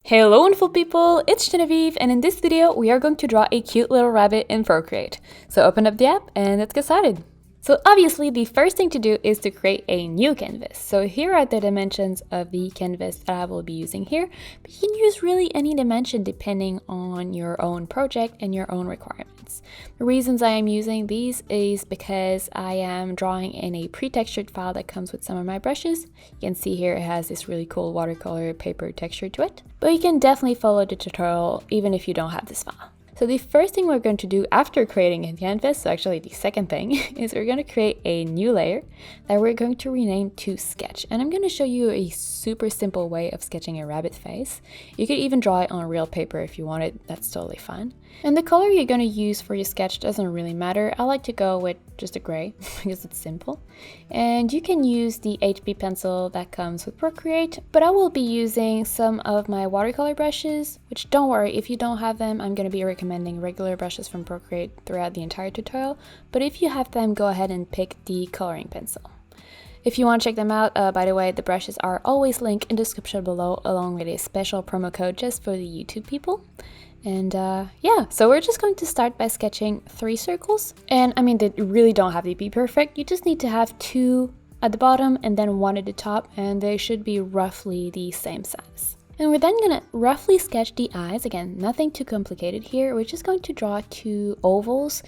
Hello wonderful people, it's Genevieve, and in this video we are going to draw a cute little rabbit in Procreate. So open up the app and let's get started. So obviously the first thing to do is to create a new canvas. So here are the dimensions of the canvas that I will be using here, but you can use really any dimension depending on your own project and your own requirements. The reasons I am using these is because I am drawing in a pre-textured file that comes with some of my brushes. You can see here it has this really cool watercolor paper texture to it, but you can definitely follow the tutorial even if you don't have this file. So the first thing we're going to do after creating a canvas, so actually the second thing, is we're going to create a new layer that we're going to rename to Sketch. And I'm going to show you a super simple way of sketching a rabbit face. You could even draw it on real paper if you wanted, that's totally fine. And the color you're going to use for your sketch doesn't really matter. I like to go with just a gray because it's simple. And you can use the HB pencil that comes with Procreate, but I will be using some of my watercolor brushes, which don't worry, if you don't have them, I'm going to be recommending regular brushes from Procreate throughout the entire tutorial. But if you have them, go ahead and pick the coloring pencil. If you want to check them out, by the way, the brushes are always linked in the description below, along with a special promo code just for the YouTube people. And yeah, so we're just going to start by sketching 3 circles. And I mean, they really don't have to be perfect. You just need to have 2 at the bottom and then 1 at the top, and they should be roughly the same size. And we're then gonna roughly sketch the eyes. Again, nothing too complicated here. We're just going to draw 2 ovals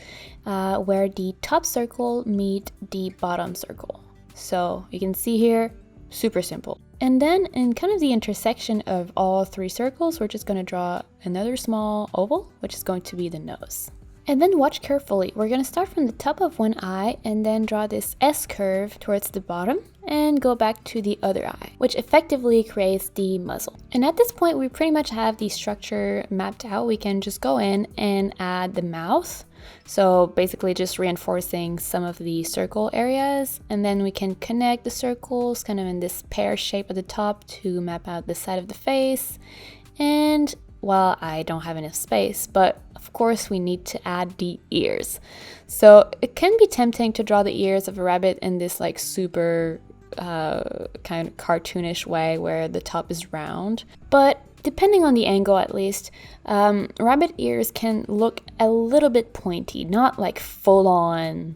where the top circle meet the bottom circle. So you can see here, super simple. And then in kind of the intersection of all 3 circles, we're just going to draw another small oval, which is going to be the nose. And then watch carefully. We're going to start from the top of one eye and then draw this S curve towards the bottom and go back to the other eye, which effectively creates the muzzle. And at this point, we pretty much have the structure mapped out. We can just go in and add the mouth. So basically just reinforcing some of the circle areas, and then we can connect the circles kind of in this pear shape at the top to map out the side of the face. And well, I don't have enough space, but of course we need to add the ears. So it can be tempting to draw the ears of a rabbit in this like super kind of cartoonish way where the top is round, but depending on the angle at least, rabbit ears can look a little bit pointy, not like full-on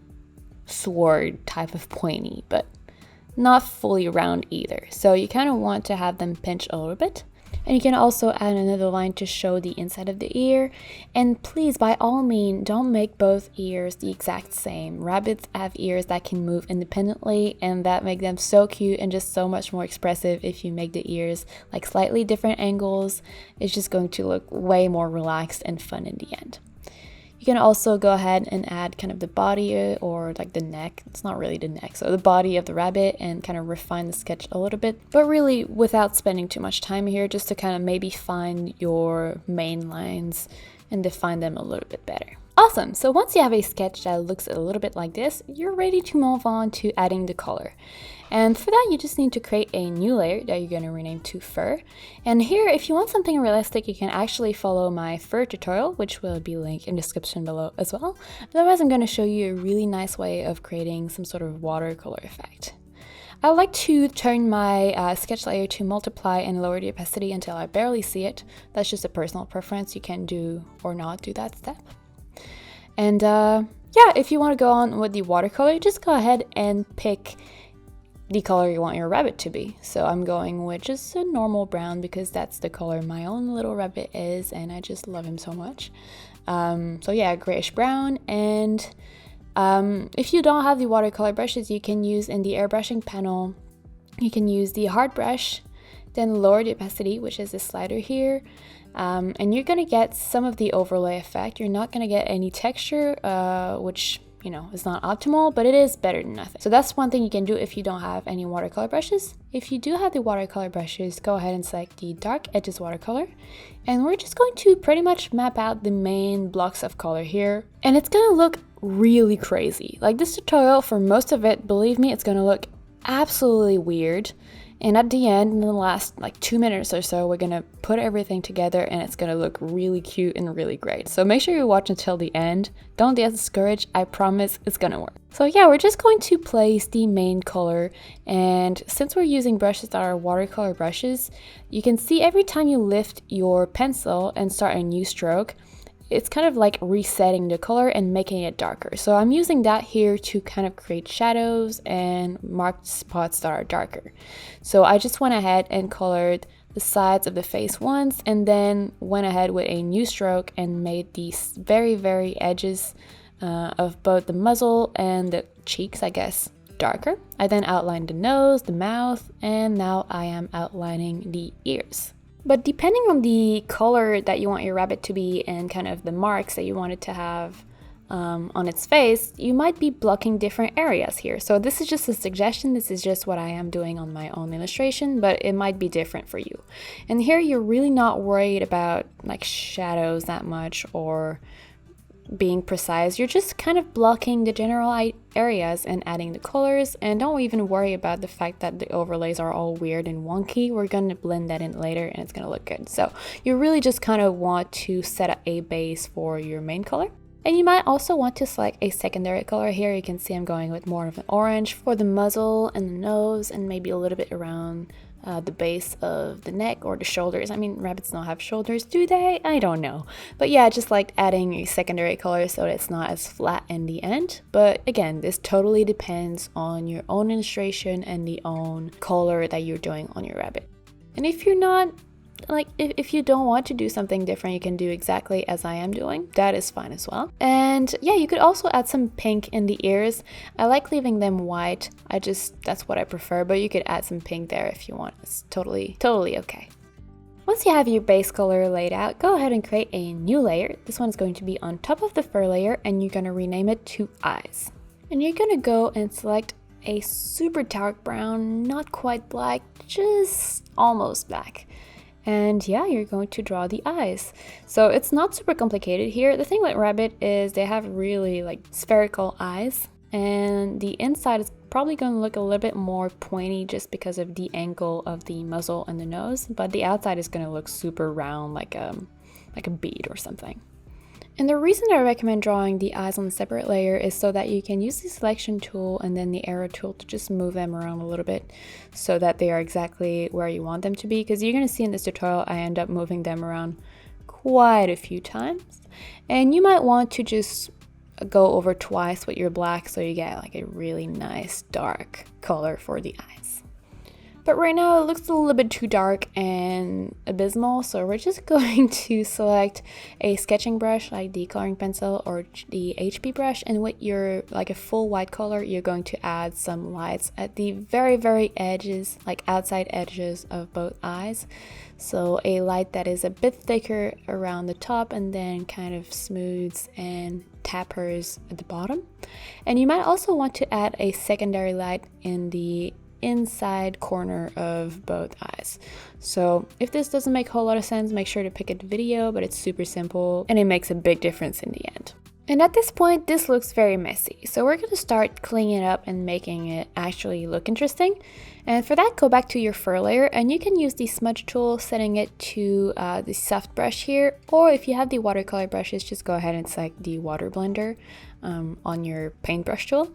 sword type of pointy, but not fully round either. So you kind of want to have them pinch a little bit. And you can also add another line to show the inside of the ear. And please, by all means, don't make both ears the exact same. Rabbits have ears that can move independently, and that make them so cute and just so much more expressive. If you make the ears like slightly different angles, it's just going to look way more relaxed and fun in the end. You can also go ahead and add kind of the body or like the neck. It's not really the neck, so the body of the rabbit, and kind of refine the sketch a little bit, but really without spending too much time here, just to kind of maybe find your main lines and define them a little bit better. Awesome, so once you have a sketch that looks a little bit like this, you're ready to move on to adding the color. And for that, you just need to create a new layer that you're going to rename to Fur. And here, if you want something realistic, you can actually follow my fur tutorial, which will be linked in the description below as well. Otherwise, I'm going to show you a really nice way of creating some sort of watercolor effect. I like to turn my sketch layer to multiply and lower the opacity until I barely see it. That's just a personal preference. You can do or not do that step. And yeah, if you want to go on with the watercolor, just go ahead and pick the color you want your rabbit to be. So I'm going with just a normal brown because that's the color my own little rabbit is, and I just love him so much. So yeah, grayish brown. And if you don't have the watercolor brushes, you can use in the airbrushing panel, you can use the hard brush, then lower the opacity, which is this slider here. And you're gonna get some of the overlay effect. You're not gonna get any texture, which you know, it's not optimal, but it is better than nothing. So that's one thing you can do if you don't have any watercolor brushes. If you do have the watercolor brushes, go ahead and select the Dark Edges watercolor. And we're just going to pretty much map out the main blocks of color here. And it's gonna look really crazy. Like this tutorial, for most of it, believe me, it's gonna look absolutely weird. And at the end, in the last like 2 minutes or so, we're gonna put everything together and it's gonna look really cute and really great. So make sure you watch until the end. Don't get discouraged, I promise it's gonna work. So yeah, we're just going to place the main color, and since we're using brushes that are watercolor brushes, you can see every time you lift your pencil and start a new stroke, it's kind of like resetting the color and making it darker. So I'm using that here to kind of create shadows and mark spots that are darker. So I just went ahead and colored the sides of the face once, and then went ahead with a new stroke and made these very edges of both the muzzle and the cheeks, I guess, darker. I then outlined the nose, the mouth, and now I am outlining the ears. But depending on the color that you want your rabbit to be and kind of the marks that you want it to have on its face, you might be blocking different areas here. So this is just a suggestion. This is just what I am doing on my own illustration, but it might be different for you. And here you're really not worried about like shadows that much or being precise. You're just kind of blocking the general areas and adding the colors, and don't even worry about the fact that the overlays are all weird and wonky. We're going to blend that in later and it's going to look good. So you really just kind of want to set up a base for your main color. And you might also want to select a secondary color. Here you can see I'm going with more of an orange for the muzzle and the nose, and maybe a little bit around the base of the neck or the shoulders. I mean, rabbits don't have shoulders, do they? I don't know. But yeah, just like adding a secondary color so that it's not as flat in the end. But again, this totally depends on your own illustration and the own color that you're doing on your rabbit. And if you're not, like, if you don't want to do something different, you can do exactly as I am doing. That is fine as well. And yeah, you could also add some pink in the ears. I like leaving them white. That's what I prefer, but you could add some pink there if you want. It's totally okay. Once you have your base color laid out, go ahead and create a new layer. This one's going to be on top of the fur layer, and you're going to rename it to eyes. And you're going to go and select a super dark brown, not quite black, just almost black. And yeah, you're going to draw the eyes. So it's not super complicated here. The thing with rabbit is they have really like spherical eyes, and the inside is probably going to look a little bit more pointy just because of the angle of the muzzle and the nose, but the outside is going to look super round, like a bead or something. And the reason I recommend drawing the eyes on a separate layer is so that you can use the selection tool and then the arrow tool to just move them around a little bit so that they are exactly where you want them to be. Because you're going to see in this tutorial, I end up moving them around quite a few times. And you might want to just go over twice with your black so you get like a really nice dark color for the eyes. But right now it looks a little bit too dark and abysmal, so we're just going to select a sketching brush like the coloring pencil or the HB brush, and with your like a full white color, you're going to add some lights at the very edges, like outside edges of both eyes. So a light that is a bit thicker around the top and then kind of smooths and tapers at the bottom. And you might also want to add a secondary light in the inside corner of both eyes. So if this doesn't make a whole lot of sense, make sure to pick a video, but it's super simple and it makes a big difference in the end. And at this point, this looks very messy. So we're going to start cleaning it up and making it actually look interesting. And for that, go back to your fur layer and you can use the smudge tool, setting it to the soft brush here. Or if you have the watercolor brushes, just go ahead and select the water blender on your paintbrush tool.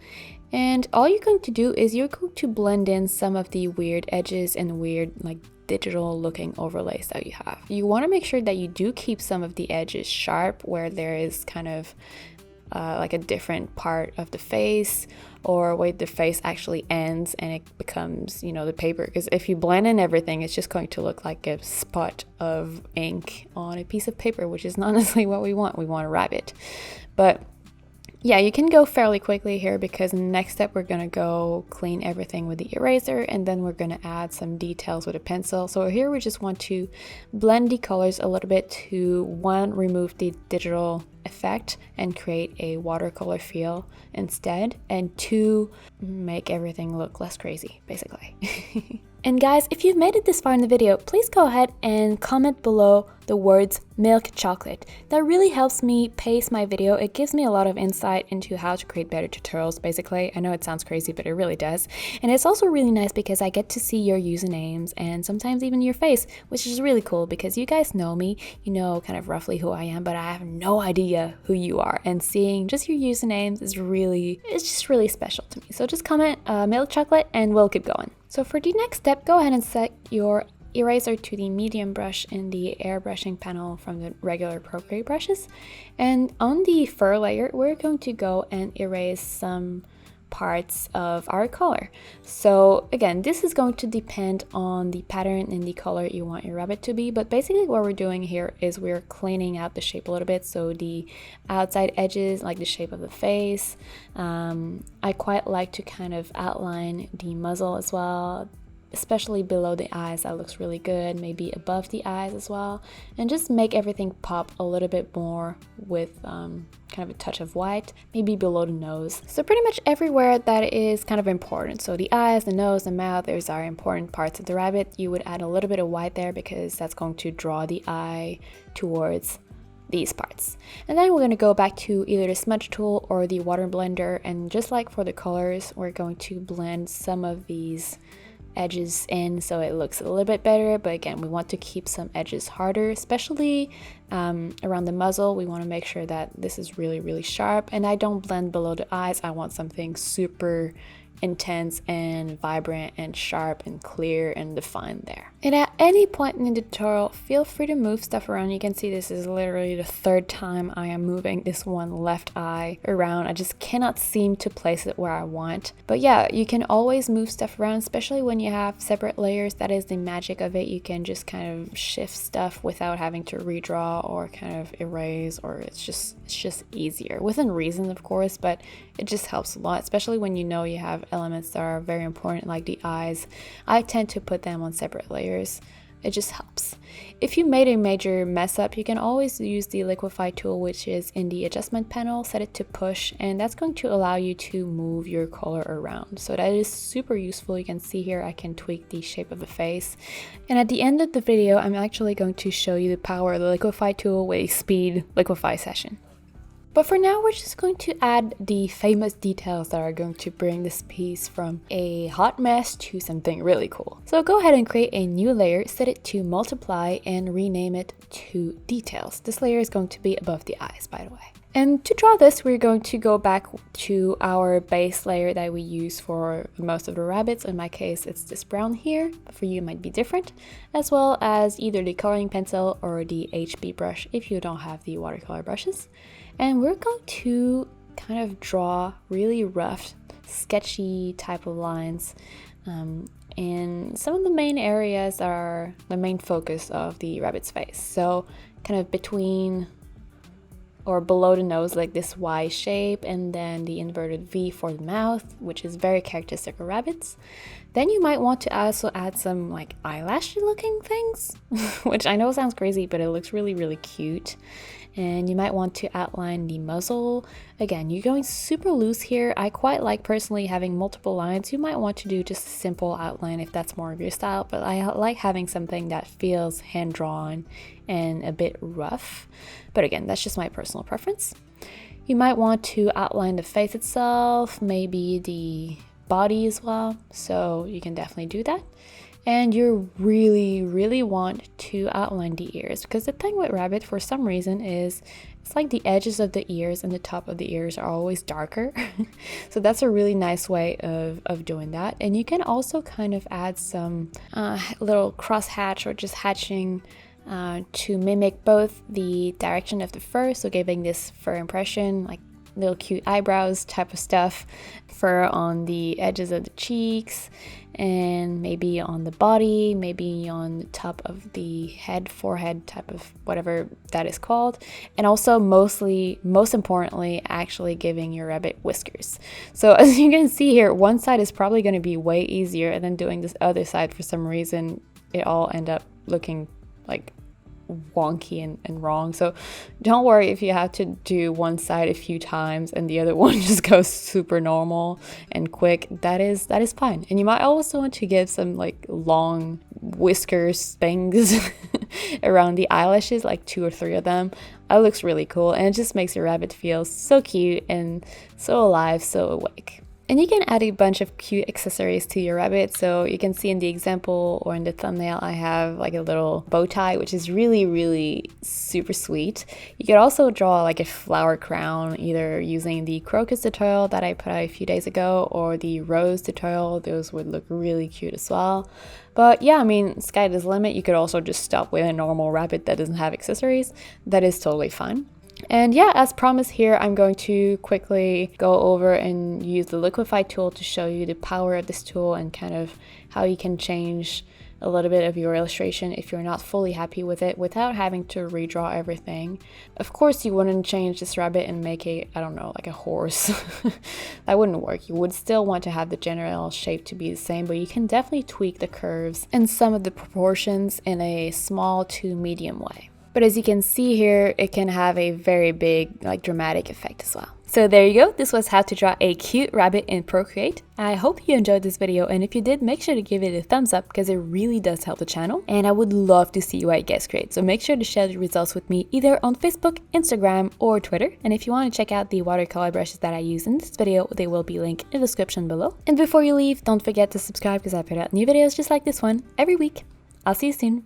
And all you're going to do is you're going to blend in some of the weird edges and weird like digital looking overlays that you have. You want to make sure that you do keep some of the edges sharp where there is kind of like a different part of the face, or where the face actually ends and it becomes, you know, the paper. Because if you blend in everything, it's just going to look like a spot of ink on a piece of paper, which is not necessarily what we want. We want a rabbit. But yeah, you can go fairly quickly here because next step we're going to go clean everything with the eraser, and then we're going to add some details with a pencil. So here we just want to blend the colors a little bit to, one, remove the digital effect and create a watercolor feel instead, and two, make everything look less crazy, basically. And guys, if you've made it this far in the video, please go ahead and comment below the words milk chocolate. That really helps me pace my video. It gives me a lot of insight into how to create better tutorials, basically. I know it sounds crazy, but it really does. And it's also really nice because I get to see your usernames and sometimes even your face, which is really cool because you guys know me, you know kind of roughly who I am, but I have no idea who you are. And seeing just your usernames is it's just really special to me. So just comment milk chocolate and we'll keep going. So for the next step, go ahead and set your eraser to the medium brush in the airbrushing panel from the regular Procreate brushes. And on the fur layer, we're going to go and erase some parts of our color. So again, this is going to depend on the pattern and the color you want your rabbit to be, but basically what we're doing here is we're cleaning out the shape a little bit. So the outside edges, like the shape of the face, I quite like to kind of outline the muzzle as well, especially below the eyes. That looks really good, maybe above the eyes as well, and just make everything pop a little bit more with kind of a touch of white, maybe below the nose. So pretty much everywhere that is kind of important. So the eyes, the nose, the mouth, those are important parts of the rabbit. You would add a little bit of white there because that's going to draw the eye towards these parts. And then we're going to go back to either the smudge tool or the water blender, and just like for the colors, we're going to blend some of these edges in so it looks a little bit better. But again, we want to keep some edges harder, especially around the muzzle. We want to make sure that this is really sharp, and I don't blend below the eyes. I want something super intense and vibrant and sharp and clear and defined there. And at any point in the tutorial, feel free to move stuff around. You can see this is literally the third time I am moving this one left eye around. I just cannot seem to place it where I want. But yeah, you can always move stuff around, especially when you have separate layers. That is the magic of it. You can just kind of shift stuff without having to redraw or kind of erase, or it's just easier within reason, of course, but it just helps a lot, especially when you know you have elements that are very important, like the eyes. I tend to put them on separate layers. It just helps. If you made a major mess up, you can always use the liquify tool, which is in the adjustment panel. Set it to push, and that's going to allow you to move your color around. So that is super useful. You can see here I can tweak the shape of the face. And at the end of the video, I'm actually going to show you the power of the liquify tool with a speed liquify session. But for now, we're just going to add the famous details that are going to bring this piece from a hot mess to something really cool. So go ahead and create a new layer, set it to multiply, and rename it to details. This layer is going to be above the eyes, by the way. And to draw this, we're going to go back to our base layer that we use for most of the rabbits. In my case, it's this brown here, but for you it might be different, as well as either the coloring pencil or the HB brush if you don't have the watercolor brushes. And we're going to kind of draw really rough, sketchy type of lines. And some of the main areas are the main focus of the rabbit's face. So kind of between or below the nose, like this Y shape, and then the inverted V for the mouth, which is very characteristic of rabbits. Then you might want to also add some like eyelash looking things, which I know sounds crazy, but it looks really cute. And you might want to outline the muzzle. Again, you're going super loose here. I quite like personally having multiple lines. You might want to do just a simple outline if that's more of your style, but I like having something that feels hand-drawn and a bit rough. But again, that's just my personal preference. You might want to outline the face itself, maybe the body as well, so you can definitely do that. And you really want to outline the ears, because the thing with rabbit for some reason is it's like the edges of the ears and the top of the ears are always darker. So that's a really nice way of doing that. And you can also kind of add some little cross hatch or just hatching to mimic both the direction of the fur, so giving this fur impression, like little cute eyebrows type of stuff, fur on the edges of the cheeks, and maybe on the body, maybe on the top of the head, forehead type of whatever that is called. And also most importantly, actually giving your rabbit whiskers. So as you can see here, one side is probably going to be way easier, and then doing this other side, for some reason, it all end up looking like wonky and wrong. So don't worry if you have to do one side a few times and the other one just goes super normal and quick. That is fine. And you might also want to give some like long whiskers things around the eyelashes, like 2 or 3 of them. That looks really cool, and it just makes your rabbit feel so cute and so alive, so awake. And you can add a bunch of cute accessories to your rabbit. So you can see in the example or in the thumbnail, I have like a little bow tie, which is really, really super sweet. You could also draw like a flower crown, either using the crocus tutorial that I put out a few days ago or the rose tutorial. Those would look really cute as well. But yeah, I mean, sky is the limit. You could also just stop with a normal rabbit that doesn't have accessories. That is totally fine. And yeah, as promised here, I'm going to quickly go over and use the liquify tool to show you the power of this tool and kind of how you can change a little bit of your illustration if you're not fully happy with it without having to redraw everything. Of course, you wouldn't change this rabbit and make a, I don't know, like a horse. That wouldn't work. You would still want to have the general shape to be the same, but you can definitely tweak the curves and some of the proportions in a small to medium way. But as you can see here, it can have a very big, like dramatic effect as well. So there you go. This was how to draw a cute rabbit in Procreate. I hope you enjoyed this video, and if you did, make sure to give it a thumbs up because it really does help the channel. And I would love to see what you guys create. So make sure to share the results with me either on Facebook, Instagram, or Twitter. And if you want to check out the watercolor brushes that I use in this video, they will be linked in the description below. And before you leave, don't forget to subscribe because I put out new videos just like this one every week. I'll see you soon.